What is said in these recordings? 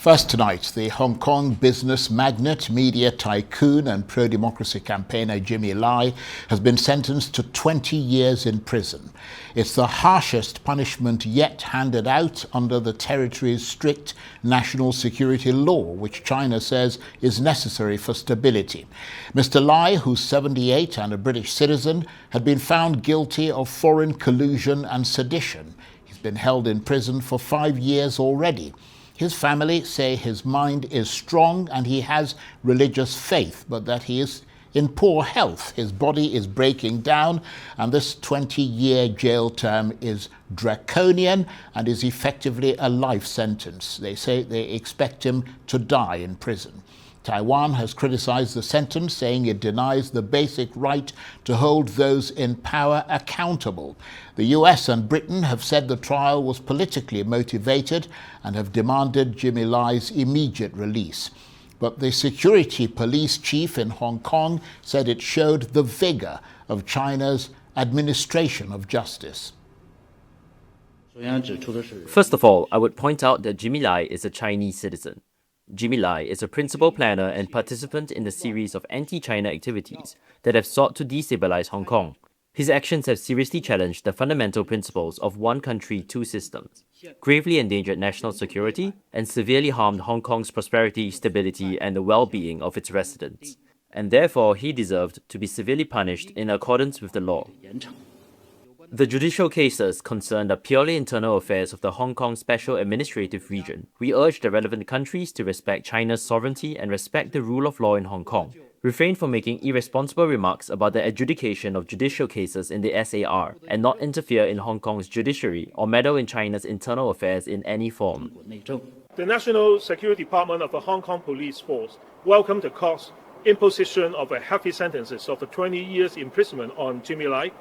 First tonight, the Hong Kong business magnate, media tycoon and pro-democracy campaigner Jimmy Lai has been sentenced to 20 years in prison. It's the harshest punishment yet handed out under the territory's strict national security law, which China says is necessary for stability. Mr. Lai, who's 78 and a British citizen, had been found guilty of foreign collusion and sedition. He's been held in prison for 5 years already. His family say his mind is strong and he has religious faith, but that he is in poor health. His body is breaking down, and this 20-year jail term is draconian and is effectively a life sentence. They say they expect him to die in prison. Taiwan has criticized the sentence, saying it denies the basic right to hold those in power accountable. The US and Britain have said the trial was politically motivated and have demanded Jimmy Lai's immediate release. But the security police chief in Hong Kong said it showed the vigor of China's administration of justice. First of all, I would point out that Jimmy Lai is a Chinese citizen. Jimmy Lai is a principal planner and participant in the series of anti-China activities that have sought to destabilize Hong Kong. His actions have seriously challenged the fundamental principles of one country, two systems, gravely endangered national security, and severely harmed Hong Kong's prosperity, stability, and the well-being of its residents. And therefore, he deserved to be severely punished in accordance with the law. The judicial cases concerned are purely internal affairs of the Hong Kong Special Administrative Region. We urge the relevant countries to respect China's sovereignty and respect the rule of law in Hong Kong. Refrain from making irresponsible remarks about the adjudication of judicial cases in the SAR, and not interfere in Hong Kong's judiciary or meddle in China's internal affairs in any form. The National Security Department of the Hong Kong Police Force welcomed the court's imposition of a heavy sentences of 20 years imprisonment on Jimmy Lai,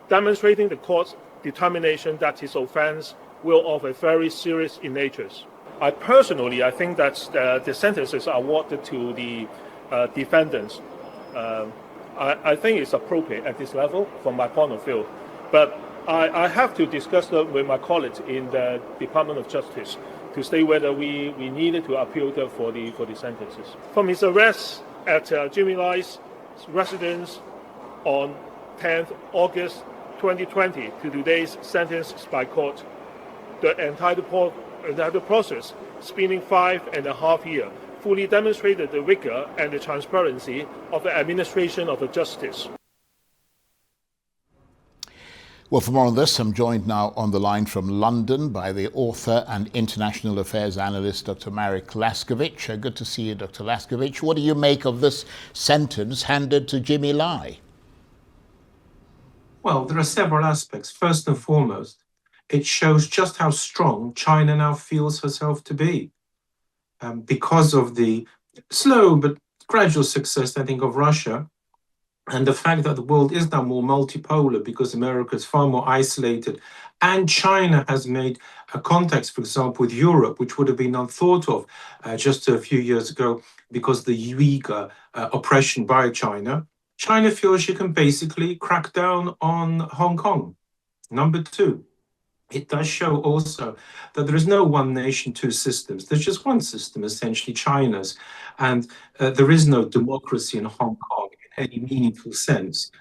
demonstrating the court's determination that his offense will of a very serious in nature. I think that the sentences awarded to the defendants, I think it's appropriate at this level from my point of view. But I have to discuss with my colleagues in the Department of Justice to say whether we needed to appeal for the sentences. From his arrest at Jimmy Lai's residence on 10th August 2020 to today's sentence by court, the entire process, spanning 5.5 years, fully demonstrated the rigor and the transparency of the administration of the justice. Well, for more on this, I'm joined now on the line from London by the author and international affairs analyst, Dr. Marek Laskiewicz. Good to see you, Dr. Laskiewicz. What do you make of this sentence handed to Jimmy Lai? Well, there are several aspects. First and foremost, it shows just how strong China now feels herself to be. Because of the slow but gradual success, I think, of Russia, and the fact that the world is now more multipolar because America is far more isolated, and China has made a contact, for example, with Europe, which would have been unthought of just a few years ago because the Uyghur oppression by China. China feels she can basically crack down on Hong Kong. Number two, it does show also that there is no one nation, two systems. There's just one system, essentially China's. And there is no democracy in Hong Kong in any meaningful sense.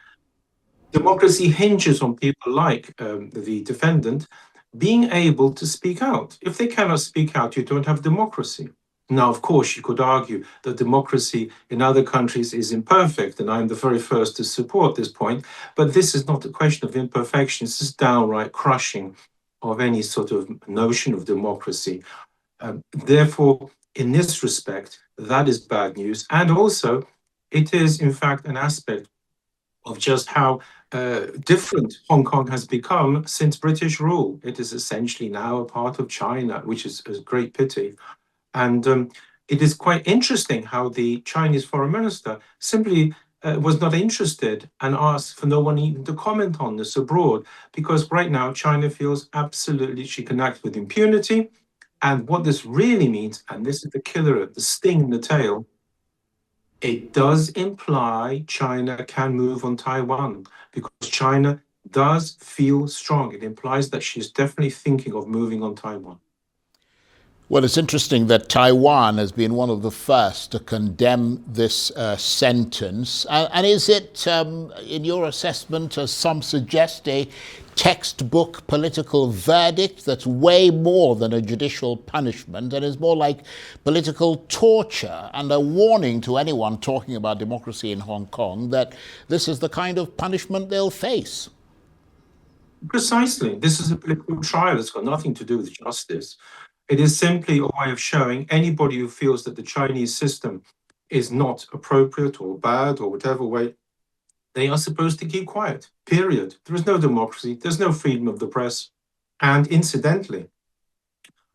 Democracy hinges on people like the defendant being able to speak out. If they cannot speak out, you don't have democracy. Now, of course, you could argue that democracy in other countries is imperfect, and I'm the very first to support this point, but this is not a question of imperfection. This is downright crushing of any sort of notion of democracy. Therefore, in this respect, that is bad news. And also, it is, in fact, an aspect of just how different Hong Kong has become since British rule. It is essentially now a part of China, which is a great pity. And it is quite interesting how the Chinese foreign minister simply was not interested and asked for no one even to comment on this abroad, because right now China feels absolutely she can act with impunity. And what this really means, and this is the killer, the sting in the tail, it does imply China can move on Taiwan, because China does feel strong. It implies that she's definitely thinking of moving on Taiwan. Well, it's interesting that Taiwan has been one of the first to condemn this sentence. And is it, in your assessment, as some suggest, a textbook political verdict that's way more than a judicial punishment and is more like political torture and a warning to anyone talking about democracy in Hong Kong that this is the kind of punishment they'll face? Precisely. This is a political trial. It's got nothing to do with justice. It is simply a way of showing anybody who feels that the Chinese system is not appropriate or bad or whatever way, they are supposed to keep quiet, period. There is no democracy, there's no freedom of the press. And incidentally,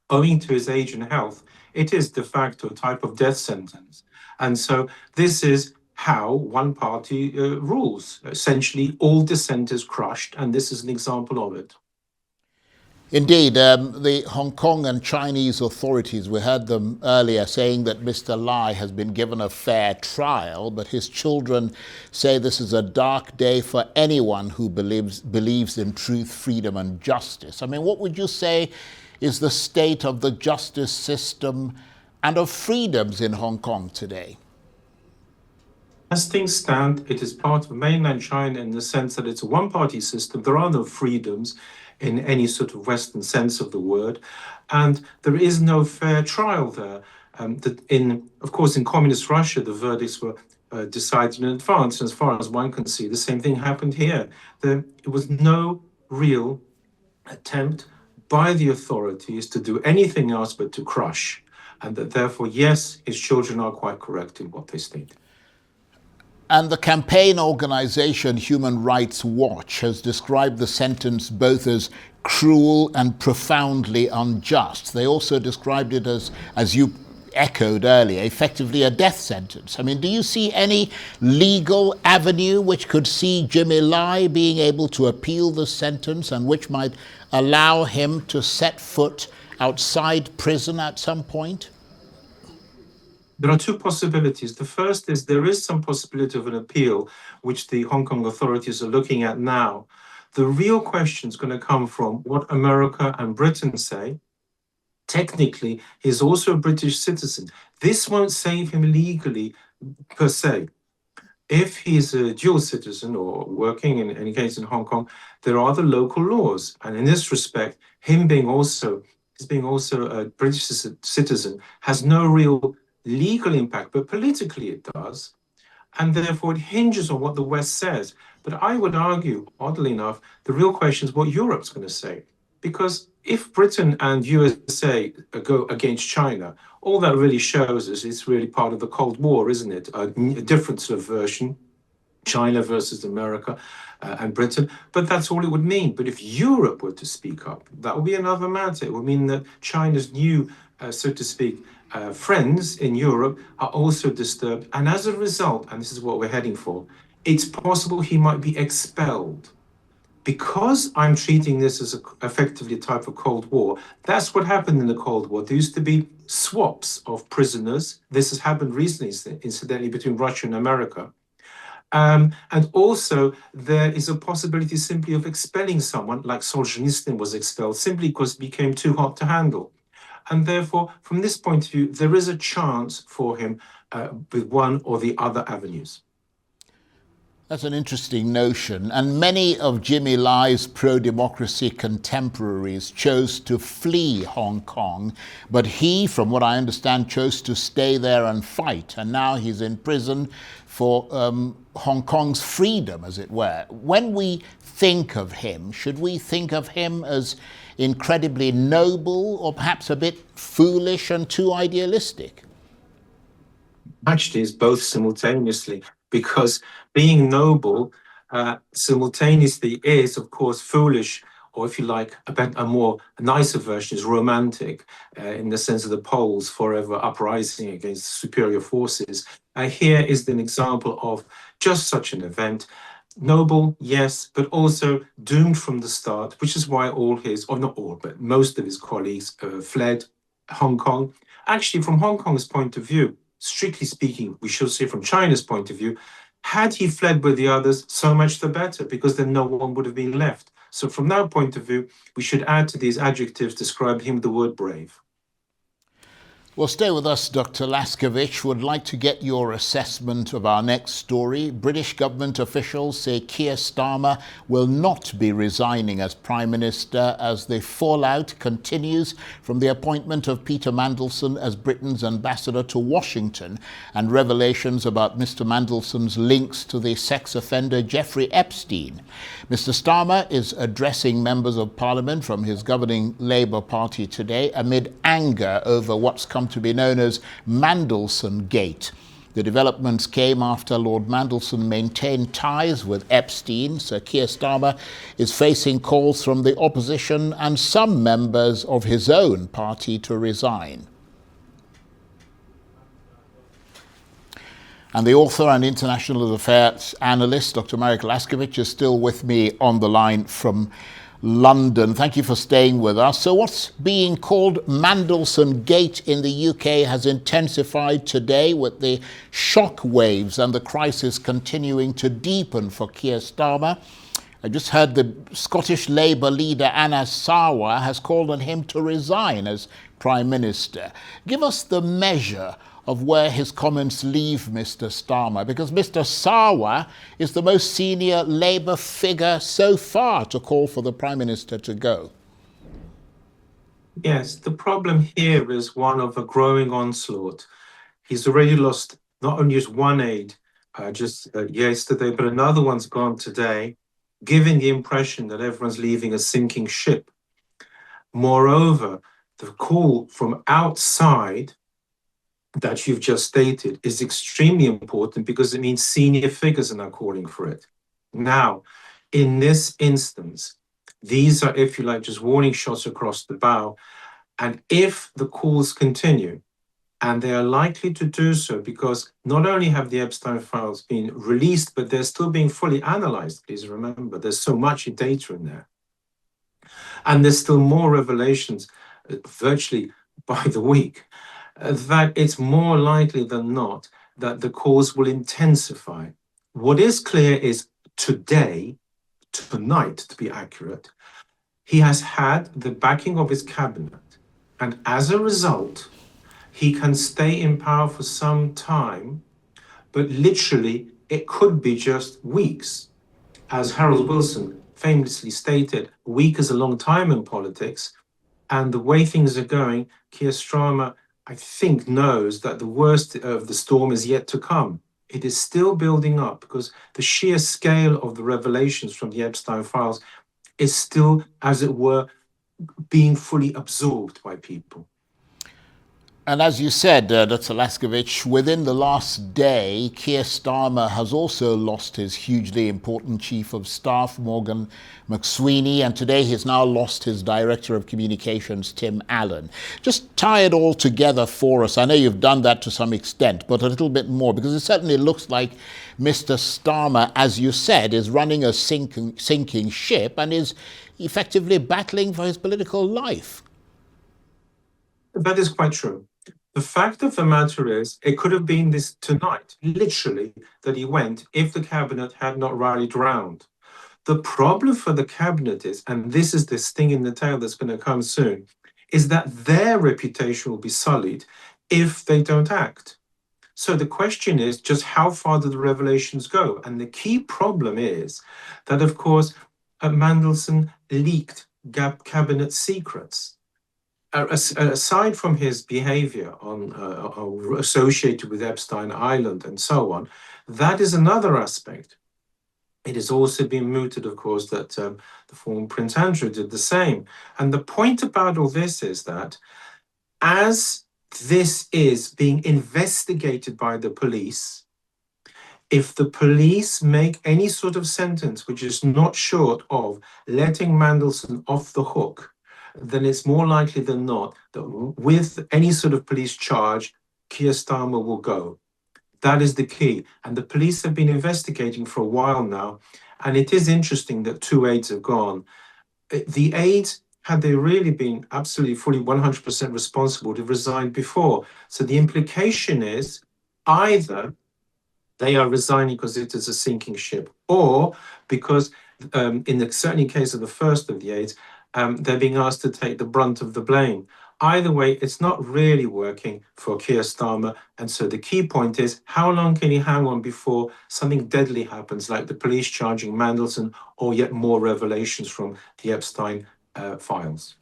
owing to his age and health, it is de facto a type of death sentence. And so this is how one party rules. Essentially, all dissent is crushed, and this is an example of it. Indeed, the Hong Kong and Chinese authorities, we heard them earlier saying that Mr. Lai has been given a fair trial, but his children say this is a dark day for anyone who believes in truth, freedom and justice. I mean, what would you say is the state of the justice system and of freedoms in Hong Kong today? As things stand, it is part of mainland China in the sense that it's a one-party system. There are no freedoms in any sort of Western sense of the word, and there is no fair trial there. Of course, in communist Russia, the verdicts were decided in advance, and as far as one can see, the same thing happened here. There was no real attempt by the authorities to do anything else but to crush, and that therefore, yes, his children are quite correct in what they state. And the campaign organization Human Rights Watch has described the sentence both as cruel and profoundly unjust. They also described it as you echoed earlier, effectively a death sentence. I mean, do you see any legal avenue which could see Jimmy Lai being able to appeal the sentence and which might allow him to set foot outside prison at some point? There are two possibilities. The first is there is some possibility of an appeal, which the Hong Kong authorities are looking at now. The real question is going to come from what America and Britain say. Technically, he's also a British citizen. This won't save him legally per se. If he's a dual citizen or working in any case in Hong Kong, there are the local laws. And in this respect, him being also a British citizen has no real legal impact, but politically it does, and therefore it hinges on what the West says. But I would argue, oddly enough, the real question is what Europe's going to say, because if Britain and USA go against China, all that really shows is it's really part of the Cold War, isn't it? A different sort of version, China versus America and Britain, but that's all it would mean. But if Europe were to speak up, that would be another matter. It would mean that China's new, so to speak, friends in Europe are also disturbed. And as a result, and this is what we're heading for, it's possible he might be expelled. Because I'm treating this as effectively a type of Cold War, that's what happened in the Cold War. There used to be swaps of prisoners. This has happened recently, incidentally, between Russia and America. And also, there is a possibility simply of expelling someone, like Solzhenitsyn was expelled, simply because it became too hot to handle. And therefore, from this point of view, there is a chance for him with one or the other avenues. That's an interesting notion. And many of Jimmy Lai's pro-democracy contemporaries chose to flee Hong Kong, but he, from what I understand, chose to stay there and fight. And now he's in prison for Hong Kong's freedom, as it were. When we think of him, should we think of him as incredibly noble or perhaps a bit foolish and too idealistic? Actually, it's both simultaneously, because being noble simultaneously is, of course, foolish, or if you like, a nicer version is romantic, in the sense of the Poles forever uprising against superior forces. Here is an example of just such an event. Noble, yes, but also doomed from the start, which is why all his, or not all, but most of his colleagues fled Hong Kong. Actually, from Hong Kong's point of view, strictly speaking, we should say from China's point of view, had he fled with the others, so much the better, because then no one would have been left. So from that point of view, we should add to these adjectives describing him the word brave. Well, stay with us, Dr. Laskiewicz. Would like to get your assessment of our next story. British government officials say Keir Starmer will not be resigning as Prime Minister as the fallout continues from the appointment of Peter Mandelson as Britain's ambassador to Washington and revelations about Mr. Mandelson's links to the sex offender Jeffrey Epstein. Mr. Starmer is addressing members of Parliament from his governing Labour Party today amid anger over what's come to be known as Mandelson Gate. The developments came after Lord Mandelson maintained ties with Epstein. Sir Keir Starmer is facing calls from the opposition and some members of his own party to resign. And the author and international affairs analyst, Dr. Marek Laskiewicz, is still with me on the line from London. Thank you for staying with us. So what's being called Mandelson Gate in the UK has intensified today with the shock waves and the crisis continuing to deepen for Keir Starmer. I just heard the Scottish Labour leader Anna Sarwar has called on him to resign as Prime Minister. Give us the measure of where his comments leave Mr. Starmer, because Mr. Sarwar is the most senior Labour figure so far to call for the Prime Minister to go. Yes, the problem here is one of a growing onslaught. He's already lost not only just one aide yesterday, but another one's gone today, giving the impression that everyone's leaving a sinking ship. Moreover, the call from outside that you've just stated is extremely important because it means senior figures are now calling for it. Now, in this instance, these are, if you like, just warning shots across the bow. And if the calls continue, and they are likely to do so because not only have the Epstein files been released, but they're still being fully analyzed. Please remember, there's so much data in there. And there's still more revelations virtually by the week. That it's more likely than not that the calls will intensify. What is clear is tonight, to be accurate, he has had the backing of his cabinet. And as a result, he can stay in power for some time, but literally it could be just weeks. As Harold Wilson famously stated, a week is a long time in politics. And the way things are going, Keir Starmer, I think, knows that the worst of the storm is yet to come. It is still building up because the sheer scale of the revelations from the Epstein files is still, as it were, being fully absorbed by people. And as you said, Dr. Laskiewicz, within the last day, Keir Starmer has also lost his hugely important Chief of Staff, Morgan McSweeney, and today he's now lost his Director of Communications, Tim Allen. Just tie it all together for us. I know you've done that to some extent, but a little bit more, because it certainly looks like Mr. Starmer, as you said, is running a sinking ship and is effectively battling for his political life. That is quite true. The fact of the matter is, it could have been this tonight, literally, that he went if the cabinet had not rallied round. The problem for the cabinet is, and this is the sting in the tail that's going to come soon, is that their reputation will be sullied if they don't act. So the question is just how far do the revelations go? And the key problem is that, of course, Mandelson leaked cabinet secrets. Aside from his behavior associated with Epstein Island and so on, that is another aspect. It has also been mooted, of course, that the former Prince Andrew did the same. And the point about all this is that as this is being investigated by the police, if the police make any sort of sentence which is not short of letting Mandelson off the hook, then it's more likely than not that with any sort of police charge, Keir Starmer will go. That is the key. And the police have been investigating for a while now. And it is interesting that 2 aides have gone. The aides, had they really been absolutely fully 100% responsible, would have resigned before. So the implication is either they are resigning because it is a sinking ship, or because in the certainly case of the first of the aides, they're being asked to take the brunt of the blame. Either way, it's not really working for Keir Starmer. And so the key point is, how long can he hang on before something deadly happens, like the police charging Mandelson or yet more revelations from the Epstein files?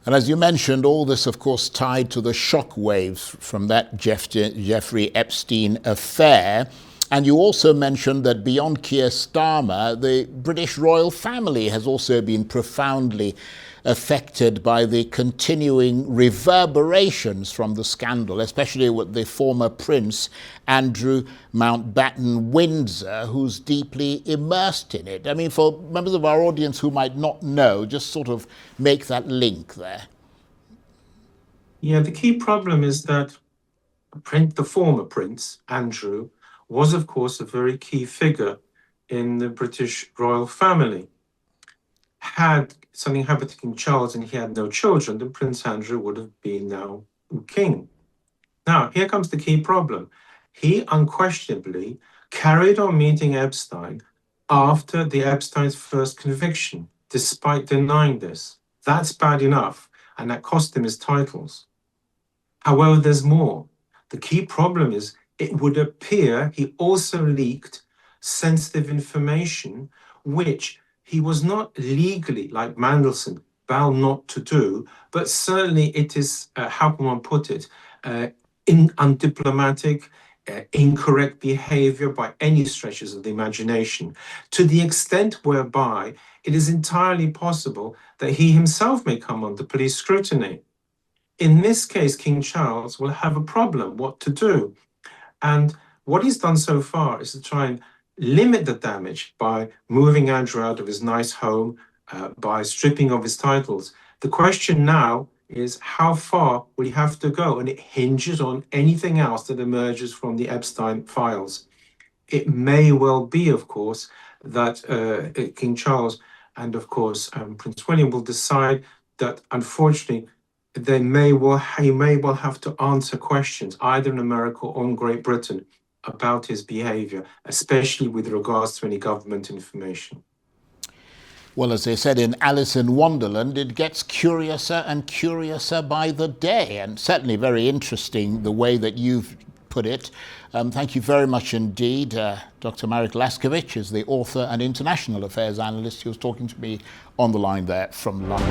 And as you mentioned, all this, of course, tied to the shockwaves from that Jeffrey Epstein affair. And you also mentioned that beyond Keir Starmer, the British royal family has also been profoundly affected by the continuing reverberations from the scandal, especially with the former Prince Andrew Mountbatten Windsor, who's deeply immersed in it. I mean, for members of our audience who might not know, just sort of make that link there. Yeah, the key problem is that the former Prince Andrew was, of course, a very key figure in the British royal family. Had something happened to King Charles and he had no children, then Prince Andrew would have been now king. Now, here comes the key problem. He unquestionably carried on meeting Epstein after the Epstein's first conviction, despite denying this. That's bad enough, and that cost him his titles. However, there's more. The key problem is it would appear he also leaked sensitive information, which he was not legally, like Mandelson, bound not to do, but certainly it is, how can one put it, undiplomatic, incorrect behavior by any stretches of the imagination, to the extent whereby it is entirely possible that he himself may come under police scrutiny. In this case, King Charles will have a problem what to do. And what he's done so far is to try and limit the damage by moving Andrew out of his nice home, by stripping of his titles. The question now is, how far will he have to go? And it hinges on anything else that emerges from the Epstein files. It may well be, of course, that King Charles and, of course, Prince William will decide that, unfortunately, he may well have to answer questions, either in America or in Great Britain, about his behavior, especially with regards to any government information. Well, as they said in Alice in Wonderland, it gets curiouser and curiouser by the day, and certainly very interesting the way that you've put it. Thank you very much indeed. Dr. Marek Laskiewicz is the author and international affairs analyst. He was talking to me on the line there from London.